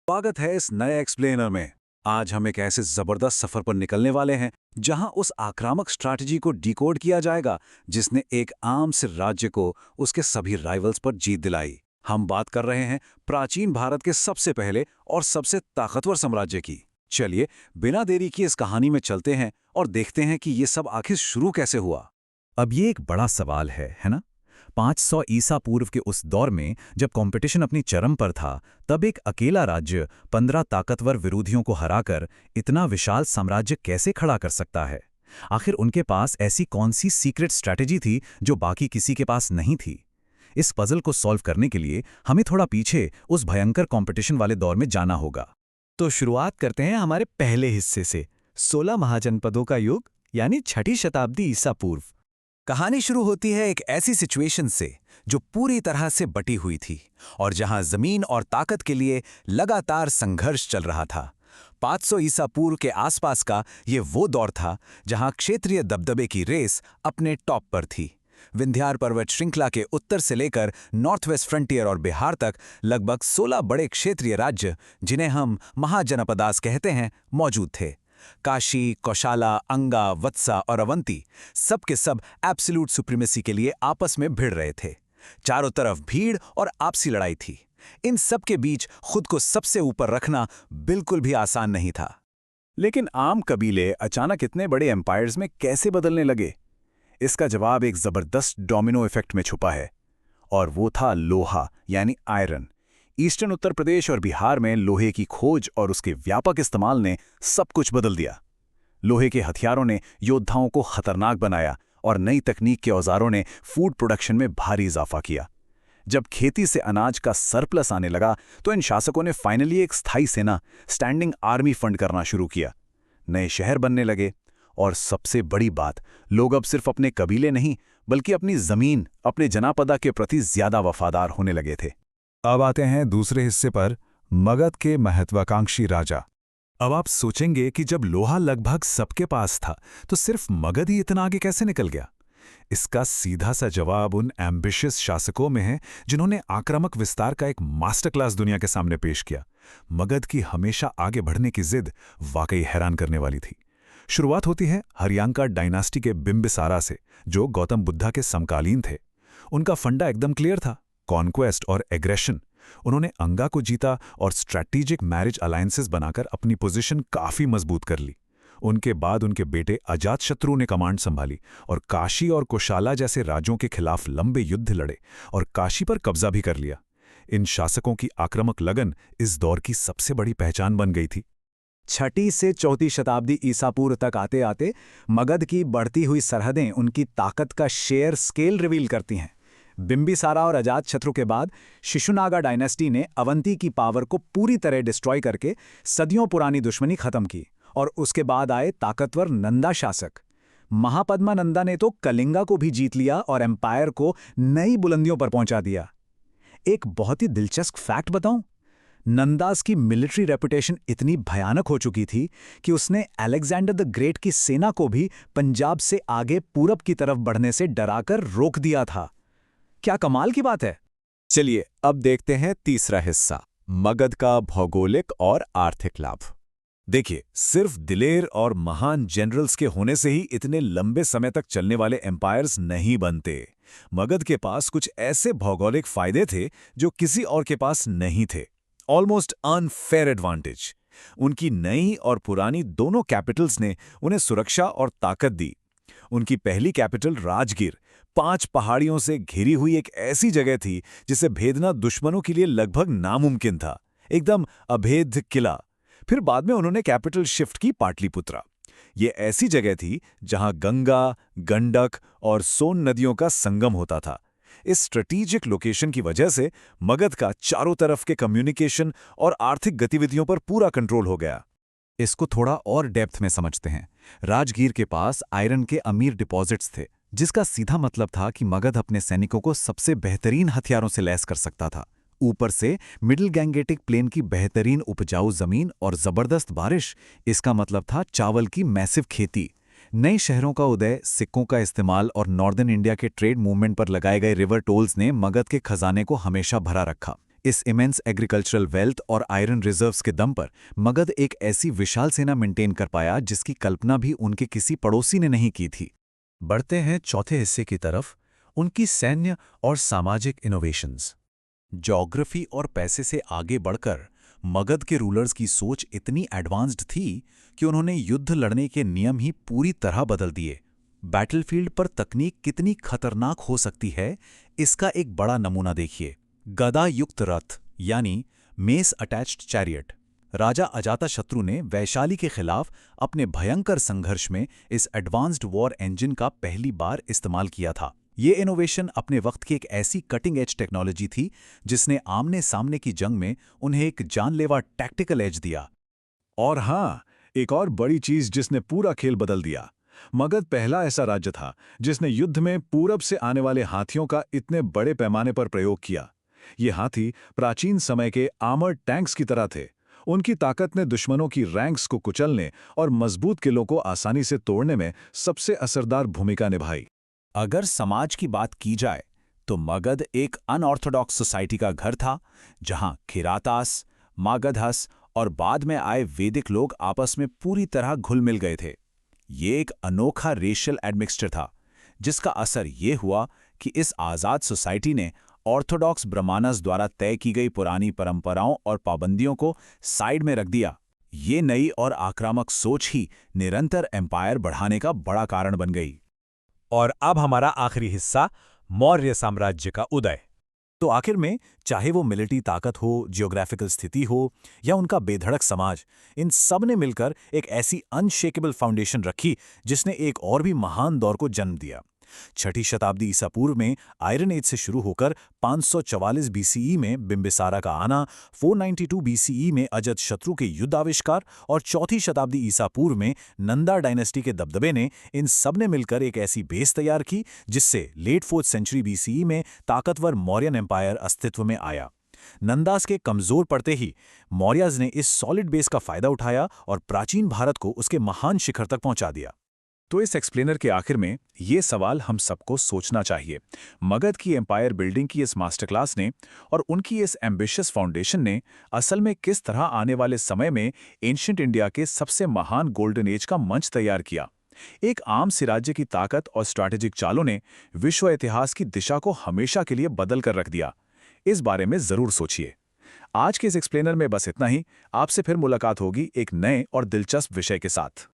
स्वागत है इस नए एक्सप्लेनर में। आज हम एक ऐसे जबरदस्त सफर पर निकलने वाले हैं जहां उस आक्रामक स्ट्रैटेजी को डिकोड किया जाएगा जिसने एक आम से राज्य को उसके सभी राइवल्स पर जीत दिलाई। हम बात कर रहे हैं प्राचीन भारत के सबसे पहले और सबसे ताकतवर साम्राज्य की। चलिए बिना देरी किए इस कहानी में चलते हैं और देखते हैं कि ये सब आखिर शुरू कैसे हुआ। अब ये एक बड़ा सवाल है ना? 500 ईसा पूर्व के उस दौर में जब कंपटीशन अपनी चरम पर था, तब एक अकेला राज्य 15 ताकतवर विरोधियों को हराकर इतना विशाल साम्राज्य कैसे खड़ा कर सकता है? आखिर उनके पास ऐसी कौन सी सीक्रेट स्ट्रैटेजी थी जो बाकी किसी के पास नहीं थी? इस पजल को सॉल्व करने के लिए हमें थोड़ा पीछे उस भयंकर कंपटीशन वाले दौर में जाना होगा। तो शुरुआत करते हैं हमारे पहले हिस्से से, 16 महाजनपदों का युग यानी 6ठी शताब्दी ईसा पूर्व। कहानी शुरू होती है एक ऐसी सिचुएशन से जो पूरी तरह से बटी हुई थी और जहां जमीन और ताकत के लिए लगातार संघर्ष चल रहा था। 500 ईसा पूर्व के आसपास का ये वो दौर था जहां क्षेत्रीय दबदबे की रेस अपने टॉप पर थी। विंध्यार पर्वत श्रृंखला के उत्तर से लेकर नॉर्थ वेस्ट फ्रंटियर और बिहार तक लगभग 16 बड़े क्षेत्रीय राज्य, जिन्हें हम महाजनपदास कहते हैं, मौजूद थे। काशी, कौशाला, अंगा, वत्सा और अवंती सब के सब एब्सोल्यूट सुप्रीमेसी के लिए आपस में भिड़ रहे थे। चारों तरफ भीड़ और आपसी लड़ाई थी। इन सब के बीच खुद को सबसे ऊपर रखना बिल्कुल भी आसान नहीं था। लेकिन आम कबीले अचानक इतने बड़े एम्पायर्स में कैसे बदलने लगे? इसका जवाब एक जबरदस्त डोमिनो इफेक्ट में छुपा है, और वो था लोहा यानी आयरन। ईस्टर्न उत्तर प्रदेश और बिहार में लोहे की खोज और उसके व्यापक इस्तेमाल ने सब कुछ बदल दिया। लोहे के हथियारों ने योद्धाओं को खतरनाक बनाया और नई तकनीक के औजारों ने फूड प्रोडक्शन में भारी इजाफा किया। जब खेती से अनाज का सरप्लस आने लगा तो इन शासकों ने फाइनली एक स्थायी सेना, स्टैंडिंग आर्मी फंड करना शुरू किया। नए शहर बनने लगे और सबसे बड़ी बात, लोग अब सिर्फ अपने कबीले नहीं बल्कि अपनी जमीन, अपने जनापदा के प्रति ज्यादा वफादार होने लगे थे। अब आते हैं दूसरे हिस्से पर, मगध के महत्वाकांक्षी राजा। अब आप सोचेंगे कि जब लोहा लगभग सबके पास था तो सिर्फ मगध ही इतना आगे कैसे निकल गया? इसका सीधा सा जवाब उन एम्बिशियस शासकों में है जिन्होंने आक्रामक विस्तार का एक मास्टर क्लास दुनिया के सामने पेश किया। मगध की हमेशा आगे बढ़ने की जिद वाकई हैरान करने वाली थी। शुरुआत होती है हरियांका डायनास्टी के बिंबिसारा से, जो गौतम बुद्धा के समकालीन थे। उनका फंडा एकदम क्लियर था, कॉन्क्वेस्ट और एग्रेशन। उन्होंने अंगा को जीता और स्ट्रैटेजिक मैरिज अलायंसेस बनाकर अपनी पोजीशन काफी मजबूत कर ली। उनके बाद उनके बेटे अजातशत्रु ने कमांड संभाली और काशी और कोशाला जैसे राज्यों के खिलाफ लंबे युद्ध लड़े और काशी पर कब्जा भी कर लिया। इन शासकों की आक्रामक लगन इस दौर की सबसे बड़ी पहचान बन गई थी। 6ठी से 4ठी शताब्दी ईसा पूर्व तक आते आते मगध की बढ़ती हुई सरहदें उनकी ताकत का शेयर स्केल रिवील करती हैं। बिंबिसारा और अजातशत्रु के बाद शिशुनागा डायनेस्टी ने अवंती की पावर को पूरी तरह डिस्ट्रॉय करके सदियों पुरानी दुश्मनी खत्म की, और उसके बाद आए ताकतवर नंदा शासक। महापद्मा नंदा ने तो कलिंगा को भी जीत लिया और एम्पायर को नई बुलंदियों पर पहुंचा दिया। एक बहुत ही दिलचस्प फैक्ट बताऊं, नंदास की मिलिट्री रेपुटेशन इतनी भयानक हो चुकी थी कि उसने अलेक्जेंडर द ग्रेट की सेना को भी पंजाब से आगे पूरब की तरफ बढ़ने से डराकर रोक दिया था। क्या कमाल की बात है। चलिए अब देखते हैं तीसरा हिस्सा, मगध का भौगोलिक और आर्थिक लाभ। देखिए, सिर्फ दिलेर और महान जनरल्स के होने से ही इतने लंबे समय तक चलने वाले एम्पायर्स नहीं बनते। मगध के पास कुछ ऐसे भौगोलिक फायदे थे जो किसी और के पास नहीं थे। Almost unfair advantage. उनकी नई और पुरानी दोनों कैपिटल्स ने उन्हें सुरक्षा और ताकत दी। उनकी पहली कैपिटल राजगीर 5 पहाड़ियों से घिरी हुई एक ऐसी जगह थी जिसे भेदना दुश्मनों के लिए लगभग नामुमकिन था, एकदम अभेद्य किला। फिर बाद में उन्होंने कैपिटल शिफ्ट की पाटलिपुत्रा। ये ऐसी जगह थी जहां गंगा, गंडक और सोन नदियों का संगम होता था। इस स्ट्रेटेजिक लोकेशन की वजह से मगध का चारों तरफ के कम्युनिकेशन और आर्थिक गतिविधियों पर पूरा कंट्रोल हो गया। इसको थोड़ा और डेप्थ में समझते हैं। राजगीर के पास आयरन के अमीर डिपॉजिट्स थे, जिसका सीधा मतलब था कि मगध अपने सैनिकों को सबसे बेहतरीन हथियारों से लैस कर सकता था। ऊपर से मिडिल गैंगेटिक प्लेन की बेहतरीन उपजाऊ जमीन और जबरदस्त बारिश, इसका मतलब था चावल की मैसिव खेती। नए शहरों का उदय, सिक्कों का इस्तेमाल और नॉर्दर्न इंडिया के ट्रेड मूवमेंट पर लगाए गए रिवर टोल्स ने मगध के खजाने को हमेशा भरा रखा। इस इमेंस एग्रीकल्चरल वेल्थ और आयरन रिजर्व्स के दम पर मगध एक ऐसी विशाल सेना मेंटेन कर पाया जिसकी कल्पना भी उनके किसी पड़ोसी ने नहीं की थी। बढ़ते हैं चौथे हिस्से की तरफ, उनकी सैन्य और सामाजिक इनोवेशंस। ज्योग्राफी और पैसे से आगे बढ़कर मगध के रूलर्स की सोच इतनी एडवांस्ड थी कि उन्होंने युद्ध लड़ने के नियम ही पूरी तरह बदल दिए। बैटलफील्ड पर तकनीक कितनी खतरनाक हो सकती है, इसका एक बड़ा नमूना देखिए। गदा युक्त रथ यानी मेस अटैच्ड चैरियट। राजा अजातशत्रु ने वैशाली के खिलाफ अपने भयंकर संघर्ष में इस एडवांस्ड वॉर इंजन का पहली बार इस्तेमाल किया था। ये इनोवेशन अपने वक्त की एक ऐसी कटिंग एज टेक्नोलॉजी थी जिसने आमने सामने की जंग में उन्हें एक जानलेवा टैक्टिकल एज दिया। और हाँ, एक और बड़ी चीज जिसने पूरा खेल बदल दिया। मगध पहला ऐसा राज्य था जिसने युद्ध में पूरब से आने वाले हाथियों का इतने बड़े पैमाने पर प्रयोग किया। ये हाथी प्राचीन समय के आर्मर्ड टैंक्स की तरह थे। उनकी ताकत ने दुश्मनों की रैंक्स को कुचलने और मजबूत किलों को आसानी से तोड़ने में सबसे असरदार भूमिका निभाई। अगर समाज की बात की जाए तो मगध एक अनऑर्थोडॉक्स सोसाइटी का घर था, जहां किरातास, मागधस और बाद में आए वैदिक लोग आपस में पूरी तरह घुल मिल गए थे। ये एक अनोखा रेशियल एडमिक्सचर था, जिसका असर ये हुआ कि इस आज़ाद सोसाइटी ने ऑर्थोडॉक्स ब्राह्मणस द्वारा तय की गई पुरानी परंपराओं और पाबंदियों को साइड में रख दिया। ये नई और आक्रामक सोच ही निरंतर एम्पायर बढ़ाने का बड़ा कारण बन गई। और अब हमारा आखिरी हिस्सा, मौर्य साम्राज्य का उदय। तो आखिर में चाहे वो मिलिट्री ताकत हो, जियोग्राफिकल स्थिति हो या उनका बेधड़क समाज, इन सब ने मिलकर एक ऐसी अनशेकेबल फाउंडेशन रखी जिसने एक और भी महान दौर को जन्म दिया। छठी शताब्दी ईसा पूर्व में आयरन एज से शुरू होकर 544 बीसीई में बिंबिसारा का आना, 492 बीसीई में अजातशत्रु के युद्ध आविष्कार और चौथी शताब्दी ईसा पूर्व में नंदा डायनेस्टी के दबदबे ने इन सब ने मिलकर एक ऐसी बेस तैयार की जिससे लेट 4th सेंचुरी बीसीई में ताकतवर मौर्यन एम्पायर अस्तित्व में आया। नंदास के कमजोर पड़ते ही मौर्यज ने इस सॉलिड बेस का फायदा उठाया और प्राचीन भारत को उसके महान शिखर तक पहुंचा दिया। तो इस एक्सप्लेनर के आखिर में ये सवाल हम सबको सोचना चाहिए। मगध की एम्पायर बिल्डिंग की इस मास्टर क्लास ने और उनकी इस एम्बिशियस फाउंडेशन ने असल में किस तरह आने वाले समय में एंशिएंट इंडिया के सबसे महान गोल्डन एज का मंच तैयार किया। एक आम सी राज्य की ताकत और स्ट्रैटेजिक चालों ने विश्व इतिहास की दिशा को हमेशा के लिए बदल कर रख दिया। इस बारे में जरूर सोचिए। आज के इस एक्सप्लेनर में बस इतना ही। आपसे फिर मुलाकात होगी एक नए और दिलचस्प विषय के साथ।